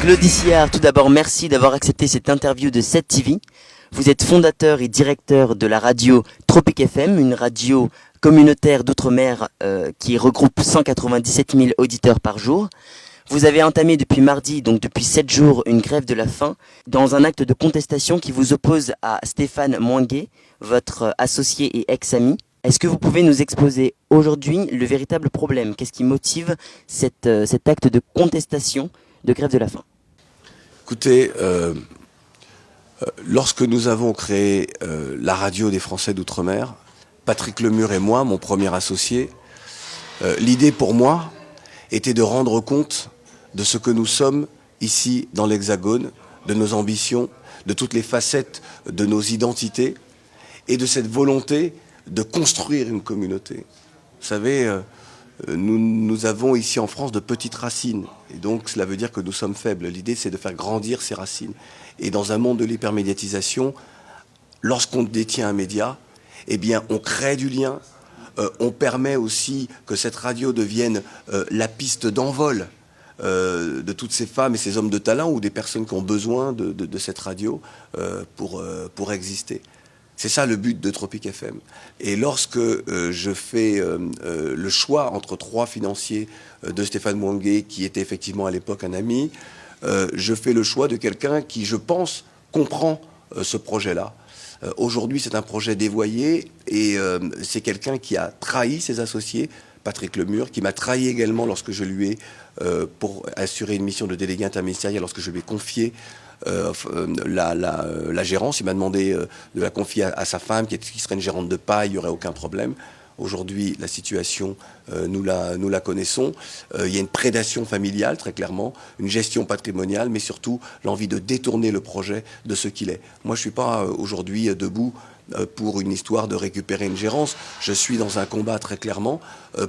Claude Issihard, tout d'abord merci d'avoir accepté cette interview de 7TV. Vous êtes fondateur et directeur de la radio Tropic FM, une radio communautaire d'outre-mer qui regroupe 197 000 auditeurs par jour. Vous avez entamé depuis mardi, donc depuis 7 jours, une grève de la faim dans un acte de contestation qui vous oppose à Stéphane Mouangué, votre associé et ex-ami. Est-ce que vous pouvez nous exposer aujourd'hui le véritable problème? Qu'est-ce qui motive cet acte de contestation de grève de la faim? Écoutez, lorsque nous avons créé la radio des Français d'Outre-mer, Patrick Lemur et moi, mon premier associé, l'idée pour moi était de rendre compte de ce que nous sommes ici dans l'Hexagone, de nos ambitions, de toutes les facettes de nos identités et de cette volonté de construire une communauté. Vous savez, nous avons ici en France de petites racines et donc cela veut dire que nous sommes faibles. L'idée c'est de faire grandir ces racines. Et dans un monde de l'hypermédiatisation, lorsqu'on détient un média, eh bien on crée du lien, on permet aussi que cette radio devienne la piste d'envol de toutes ces femmes et ces hommes de talent ou des personnes qui ont besoin de cette radio pour exister. C'est ça le but de Tropic FM. Et lorsque je fais le choix entre 3 financiers de Stéphane Mouangué, qui était effectivement à l'époque un ami, je fais le choix de quelqu'un qui, je pense, comprend ce projet-là. Aujourd'hui, c'est un projet dévoyé et c'est quelqu'un qui a trahi ses associés, Patrick Lemur, qui m'a trahi également lorsque je lui ai, pour assurer une mission de délégué interministériel, lorsque je lui ai confié la gérance. Il m'a demandé de la confier à sa femme, qui serait une gérante de paille, il n'y aurait aucun problème. Aujourd'hui, la situation, nous la connaissons. Il y a une prédation familiale, très clairement, une gestion patrimoniale, mais surtout l'envie de détourner le projet de ce qu'il est. Moi, je ne suis pas aujourd'hui debout pour une histoire de récupérer une gérance. Je suis dans un combat très clairement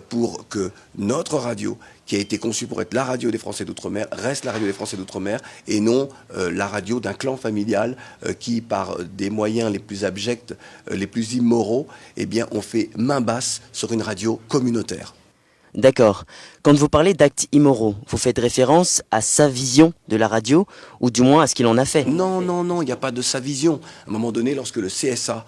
pour que notre radio, qui a été conçue pour être la radio des Français d'Outre-mer, reste la radio des Français d'Outre-mer et non la radio d'un clan familial qui, par des moyens les plus abjects, les plus immoraux, eh bien, on fait main basse sur une radio communautaire. D'accord. Quand vous parlez d'actes immoraux, vous faites référence à sa vision de la radio, ou du moins à ce qu'il en a fait. Non, il n'y a pas de sa vision. À un moment donné, lorsque le CSA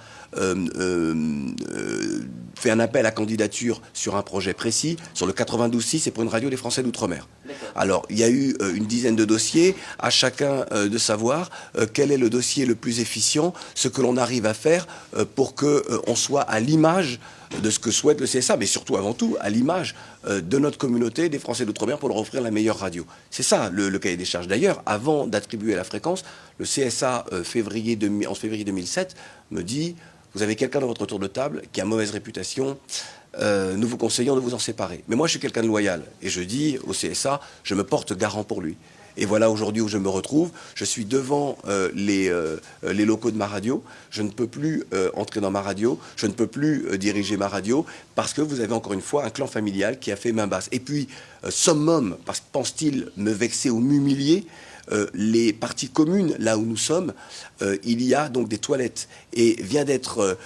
fait un appel à candidature sur un projet précis, sur le 92.6, c'est pour une radio des Français d'Outre-mer. Alors, il y a eu une dizaine de dossiers, à chacun de savoir quel est le dossier le plus efficient, ce que l'on arrive à faire pour qu'on soit à l'image de ce que souhaite le CSA, mais surtout, avant tout, à l'image de notre communauté des Français d'Outre-mer pour leur offrir la meilleure radio. C'est ça le cahier des charges. D'ailleurs, avant d'attribuer la fréquence, le CSA, en février 2007, me dit: vous avez quelqu'un dans votre tour de table qui a mauvaise réputation, nous vous conseillons de vous en séparer. Mais moi, je suis quelqu'un de loyal, et je dis au CSA, je me porte garant pour lui. Et voilà aujourd'hui où je me retrouve. Je suis devant les locaux de ma radio. Je ne peux plus entrer dans ma radio. Je ne peux plus diriger ma radio parce que vous avez encore une fois un clan familial qui a fait main basse. Et puis, summum, pense-t-il me vexer ou m'humilier, les parties communes, là où nous sommes, il y a donc des toilettes. Et vient d'être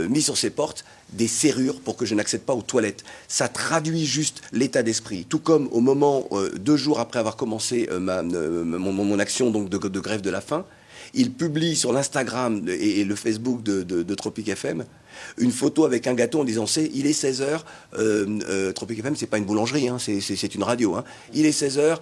mis sur ces portes des serrures pour que je n'accède pas aux toilettes. Ça traduit juste l'état d'esprit. Tout comme au moment, 2 jours après avoir commencé mon action donc, de grève de la faim, il publie sur l'Instagram et le Facebook de Tropic FM une photo avec un gâteau en disant il est 16h, Tropic FM c'est pas une boulangerie, hein, c'est une radio, hein. Il est 16h,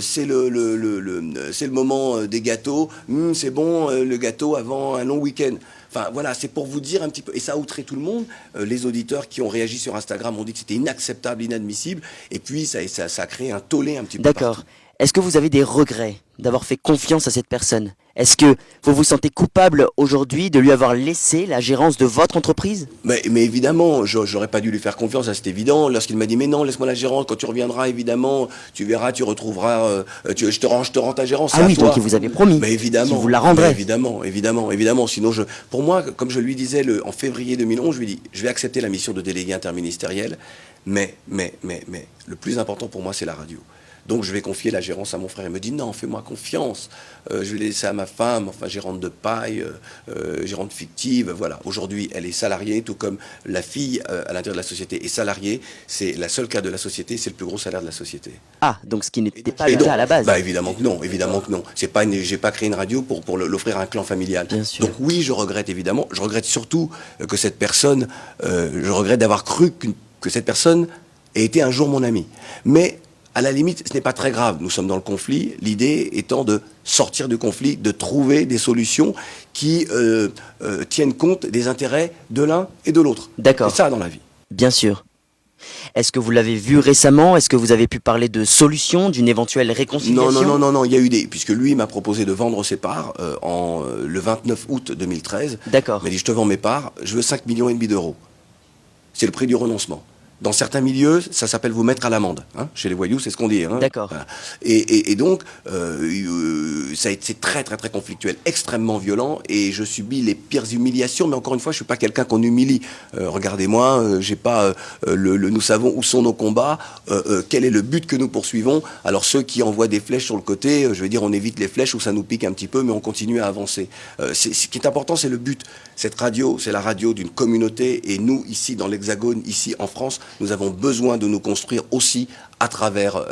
c'est le moment des gâteaux, c'est bon le gâteau avant un long week-end. Enfin voilà, c'est pour vous dire un petit peu, et ça a outré tout le monde. Les auditeurs qui ont réagi sur Instagram ont dit que c'était inacceptable, inadmissible, et puis ça a créé un tollé un petit peu partout. D'accord. Est-ce que vous avez des regrets d'avoir fait confiance à cette personne? Est-ce que vous vous sentez coupable aujourd'hui de lui avoir laissé la gérance de votre entreprise? Mais évidemment, j'aurais pas dû lui faire confiance, c'est évident. Lorsqu'il m'a dit mais non, laisse-moi la gérance, quand tu reviendras, évidemment, tu verras, tu retrouveras, je te rends ta gérance. Ah oui, donc il vous avait promis. Mais évidemment, qu'il vous la rendrait. Évidemment. Sinon, pour moi, comme je lui disais en février 2011, je lui dis, je vais accepter la mission de délégué interministériel, mais le plus important pour moi, c'est la radio. Donc je vais confier la gérance à mon frère. Il me dit non, fais-moi confiance. Je vais laisser à ma femme, enfin gérante de paille, gérante fictive. Voilà. Aujourd'hui, elle est salariée, tout comme la fille à l'intérieur de la société est salariée. C'est la seule cas de la société, c'est le plus gros salaire de la société. Ah, donc ce qui n'était pas le cas à la base. Bah évidemment que non, évidemment que non. C'est pas, j'ai pas créé une radio pour l'offrir à un clan familial. Bien sûr. Donc oui, je regrette évidemment. Je regrette surtout que cette personne, je regrette d'avoir cru que cette personne ait été un jour mon ami. Mais à la limite, ce n'est pas très grave. Nous sommes dans le conflit. L'idée étant de sortir du conflit, de trouver des solutions qui tiennent compte des intérêts de l'un et de l'autre. D'accord. C'est ça dans la vie. Bien sûr. Est-ce que vous l'avez vu récemment? Est-ce que vous avez pu parler de solutions, d'une éventuelle réconciliation? Non, il y a eu puisque lui m'a proposé de vendre ses parts le 29 août 2013. D'accord. Il m'a dit, je te vends mes parts, je veux 5,5 millions d'euros. C'est le prix du renoncement. Dans certains milieux, ça s'appelle vous mettre à l'amende. Hein. Chez les voyous, c'est ce qu'on dit. Hein. D'accord. Voilà. Et donc, ça a été très, très, très conflictuel, extrêmement violent, et je subis les pires humiliations, mais encore une fois, je suis pas quelqu'un qu'on humilie. Regardez-moi, j'ai pas nous savons où sont nos combats, quel est le but que nous poursuivons. Alors ceux qui envoient des flèches sur le côté, je veux dire, on évite les flèches où ça nous pique un petit peu, mais on continue à avancer. Ce qui est important, c'est le but. Cette radio, c'est la radio d'une communauté, et nous, ici, dans l'Hexagone, ici, en France, nous avons besoin de nous construire aussi à travers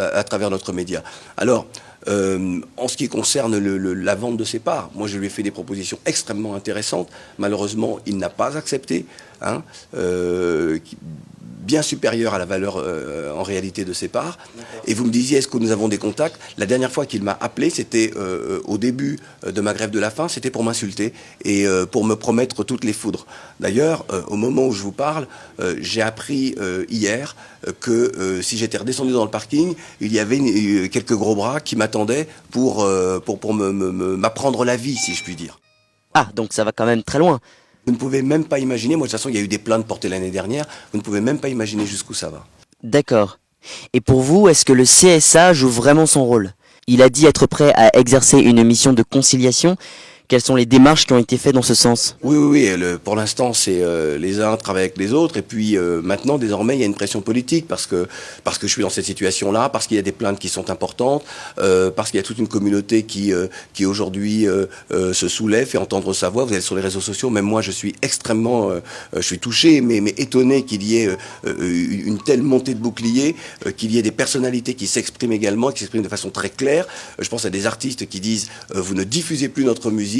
notre média. Alors, en ce qui concerne la vente de ses parts, moi je lui ai fait des propositions extrêmement intéressantes. Malheureusement, il n'a pas accepté, hein, bien supérieure à la valeur en réalité de ses parts. Et vous me disiez, est-ce que nous avons des contacts? La dernière fois qu'il m'a appelé, c'était au début de ma grève de la faim, c'était pour m'insulter et pour me promettre toutes les foudres. D'ailleurs, au moment où je vous parle, j'ai appris hier que si j'étais redescendu dans le parking, il y avait quelques gros bras qui m'attendaient pour m'apprendre la vie, si je puis dire. Ah, donc ça va quand même très loin. Vous ne pouvez même pas imaginer, moi de toute façon il y a eu des plaintes portées l'année dernière, vous ne pouvez même pas imaginer jusqu'où ça va. D'accord. Et pour vous, est-ce que le CSA joue vraiment son rôle? Il a dit être prêt à exercer une mission de conciliation. Quelles sont les démarches qui ont été faites dans ce sens? Oui. Pour l'instant, c'est les uns travaillent avec les autres. Et puis maintenant, désormais, il y a une pression politique parce que je suis dans cette situation-là, parce qu'il y a des plaintes qui sont importantes, parce qu'il y a toute une communauté qui aujourd'hui se soulève, fait entendre sa voix. Vous êtes sur les réseaux sociaux. Même moi, je suis extrêmement, je suis touché, mais étonné qu'il y ait une telle montée de boucliers, qu'il y ait des personnalités qui s'expriment également, qui s'expriment de façon très claire. Je pense à des artistes qui disent vous ne diffusez plus notre musique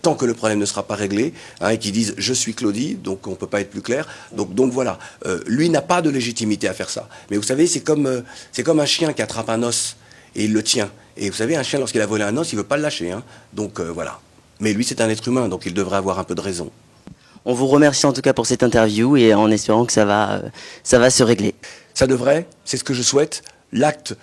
tant que le problème ne sera pas réglé, hein, et qui disent je suis Claudie, donc on ne peut pas être plus clair. Donc voilà, lui n'a pas de légitimité à faire ça. Mais vous savez, c'est comme un chien qui attrape un os et il le tient. Et vous savez, un chien, lorsqu'il a volé un os, il ne veut pas le lâcher. Hein. Donc voilà. Mais lui, c'est un être humain, donc il devrait avoir un peu de raison. On vous remercie en tout cas pour cette interview et en espérant que ça va se régler. Ça devrait, c'est ce que je souhaite. L'acte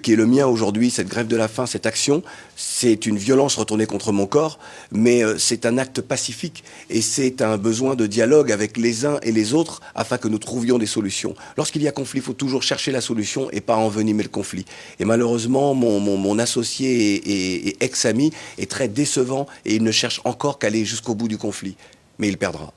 qui est le mien aujourd'hui, cette grève de la faim, cette action, c'est une violence retournée contre mon corps, mais c'est un acte pacifique et c'est un besoin de dialogue avec les uns et les autres afin que nous trouvions des solutions. Lorsqu'il y a conflit, il faut toujours chercher la solution et pas envenimer le conflit. Et malheureusement, mon associé et ex-ami est très décevant et il ne cherche encore qu'à aller jusqu'au bout du conflit. Mais il perdra.